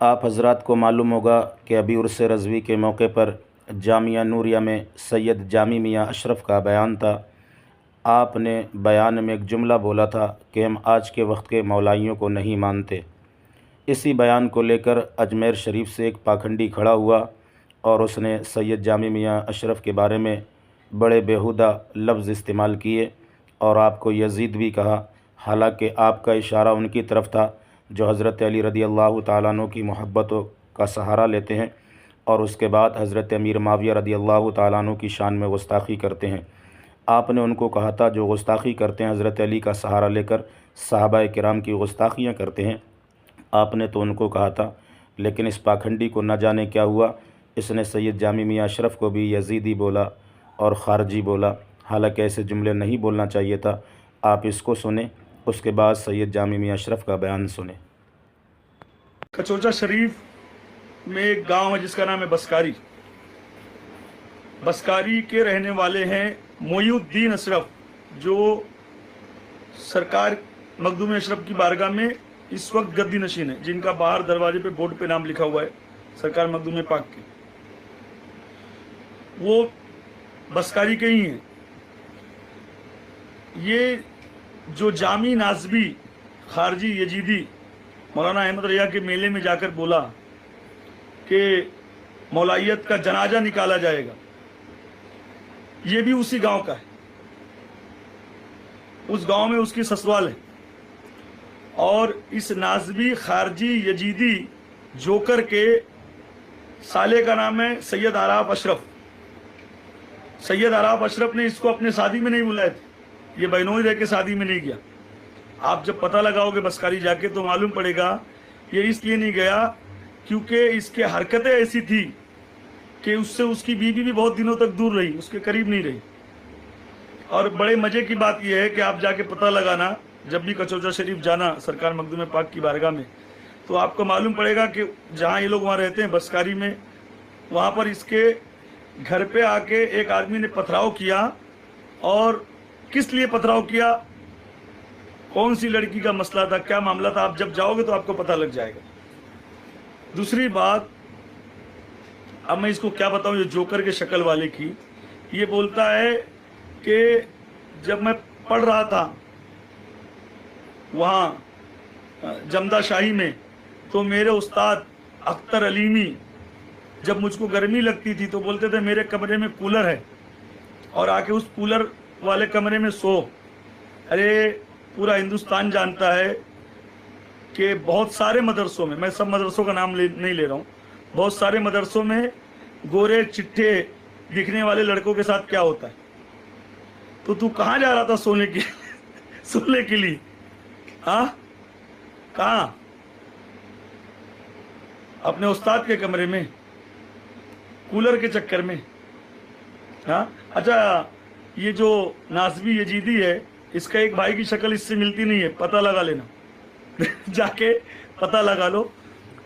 آپ حضرات کو معلوم ہوگا کہ ابھی عرس رضوی کے موقع پر جامعہ نوریہ میں سید جامی میاں اشرف کا بیان تھا۔ آپ نے بیان میں ایک جملہ بولا تھا کہ ہم آج کے وقت کے مولائیوں کو نہیں مانتے۔ اسی بیان کو لے کر اجمیر شریف سے ایک پاکھنڈی کھڑا ہوا اور اس نے سید جامی میاں اشرف کے بارے میں بڑے بیہودہ لفظ استعمال کیے اور آپ کو یزید بھی کہا، حالانکہ آپ کا اشارہ ان کی طرف تھا جو حضرت علی رضی اللہ تعالیٰ عنہ کی محبتوں کا سہارا لیتے ہیں اور اس کے بعد حضرت امیر معاویہ رضی اللہ تعالیٰ عنہ کی شان میں گستاخی کرتے ہیں۔ آپ نے ان کو کہا تھا جو گستاخی کرتے ہیں حضرت علی کا سہارا لے کر صحابہ کرام کی گستاخیاں کرتے ہیں، آپ نے تو ان کو کہا تھا، لیکن اس پاکھنڈی کو نہ جانے کیا ہوا، اس نے سید جامی میاں اشرف کو بھی یزیدی بولا اور خارجی بولا، حالانکہ ایسے جملے نہیں بولنا چاہیے تھا۔ آپ اس کو سنیں، اس کے بعد سید جامی میاں اشرف کا بیان سنیں۔ کچوچا شریف میں ایک گاؤں ہے جس کا نام ہے بسکاری۔ بسکاری کے رہنے والے ہیں معی الدین اشرف، جو سرکار مخدوم اشرف کی بارگاہ میں اس وقت گدی نشین ہے، جن کا باہر دروازے پہ بورڈ پہ نام لکھا ہوا ہے سرکار مخدوم پاک کے۔ وہ بسکاری کے ہی ہیں۔ یہ جو جامی نازبی خارجی یزیدی مولانا احمد ریا کے میلے میں جا کر بولا کہ مولائیت کا جنازہ نکالا جائے گا، یہ بھی اسی گاؤں کا ہے۔ اس گاؤں میں اس کی سسرال ہے، اور اس نازبی خارجی یزیدی جوکر کے سالے کا نام ہے سید آراف اشرف۔ سید آراف اشرف نے اس کو اپنے شادی میں نہیں بلائے تھے، یہ بہنوئی رہ کے شادی میں نہیں گیا۔ آپ جب پتہ لگاؤ گے بسکاری جا کے تو معلوم پڑے گا یہ اس لیے نہیں گیا کیونکہ اس کے حرکتیں ایسی تھی کہ اس سے اس کی بیوی بھی بہت دنوں تک دور رہی، اس کے قریب نہیں رہی۔ اور بڑے مزے کی بات یہ ہے کہ آپ جا کے پتہ لگانا، جب بھی کچوچا شریف جانا سرکار مخدوم پاک کی بارگاہ میں، تو آپ کو معلوم پڑے گا کہ جہاں یہ لوگ وہاں رہتے ہیں بسکاری میں، وہاں پر اس کے گھر پہ آ کے ایک آدمی نے پتھراؤ کیا۔ اور کس لیے پتھراؤ کیا، کون سی لڑکی کا مسئلہ تھا، کیا معاملہ تھا، آپ جب جاؤ گے تو آپ کو پتہ لگ جائے گا۔ دوسری بات، اب میں اس کو کیا بتاؤں، یہ جوکر کے شکل والے کی، یہ بولتا ہے کہ جب میں پڑھ رہا تھا وہاں جمدہ شاہی میں تو میرے استاد اختر علیمی جب مجھ کو گرمی لگتی تھی تو بولتے تھے میرے کمرے میں کولر ہے اور آ کے اس کولر والے کمرے میں سو۔ ارے پورا ہندوستان جانتا ہے کہ بہت سارے مدرسوں میں، میں سب مدرسوں کا نام نہیں لے رہا ہوں، بہت سارے مدرسوں میں گورے چٹھے دکھنے والے لڑکوں کے ساتھ کیا ہوتا ہے۔ تو کہاں جا رہا تھا سونے کے لیے؟ ہاں کہاں؟ اپنے استاد کے کمرے میں کولر کے چکر میں؟ ہاں اچھا، یہ جو نازبی یزیدی ہے اس کا ایک بھائی کی شکل اس سے ملتی نہیں ہے، پتہ لگا لینا جا کے پتہ لگا لو،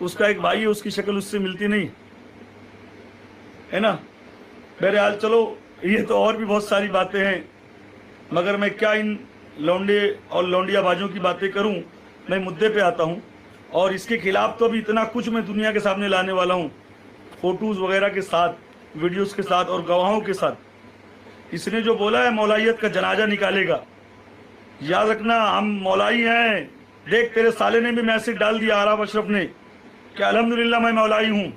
اس کا ایک بھائی ہے اس کی شکل اس سے ملتی نہیں ہے نا۔ بہرحال چلو، یہ تو اور بھی بہت ساری باتیں ہیں، مگر میں کیا ان لونڈے اور لونڈیا بازوں کی باتیں کروں، میں مدعے پہ آتا ہوں۔ اور اس کے خلاف تو ابھی اتنا کچھ میں دنیا کے سامنے لانے والا ہوں، فوٹوز وغیرہ کے ساتھ، ویڈیوز کے ساتھ اور گواہوں کے ساتھ۔ اس نے جو بولا ہے مولائیت کا جنازہ نکالے گا، یاد رکھنا ہم مولائی ہیں۔ دیکھ تیرے سالے نے بھی میسج ڈال دیا آراف اشرف نے کہ الحمدللہ میں مولائی ہوں۔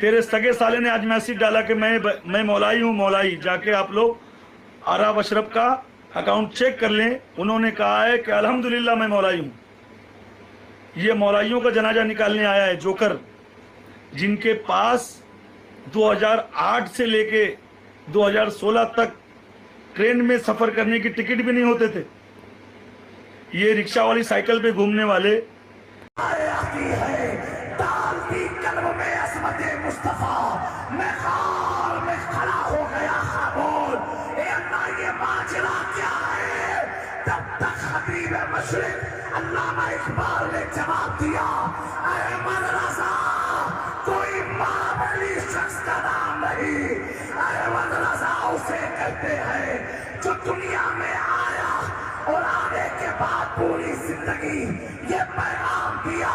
تیرے سگے سالے نے آج میسج ڈالا کہ میں مولائی ہوں۔ مولائی جا کے آپ لوگ آراف اشرف کا اکاؤنٹ چیک کر لیں، انہوں نے کہا ہے کہ الحمدللہ میں مولائی ہوں۔ یہ مولائیوں کا جنازہ نکالنے آیا ہے جوکر، جن کے پاس 2008 سے لے کے 2016 تک ٹرین میں سفر کرنے کی ٹکٹ بھی نہیں ہوتے تھے۔ یہ رکشہ والی سائیکل پہ گھومنے والے علامہ اقبال نے جواب دیا، احمد رضا کوئی معمولی شخص کا نام نہیں، احمد رضا اسے کہتے ہیں جو دنیا میں آیا اور آنے کے بعد پوری زندگی یہ پیغام دیا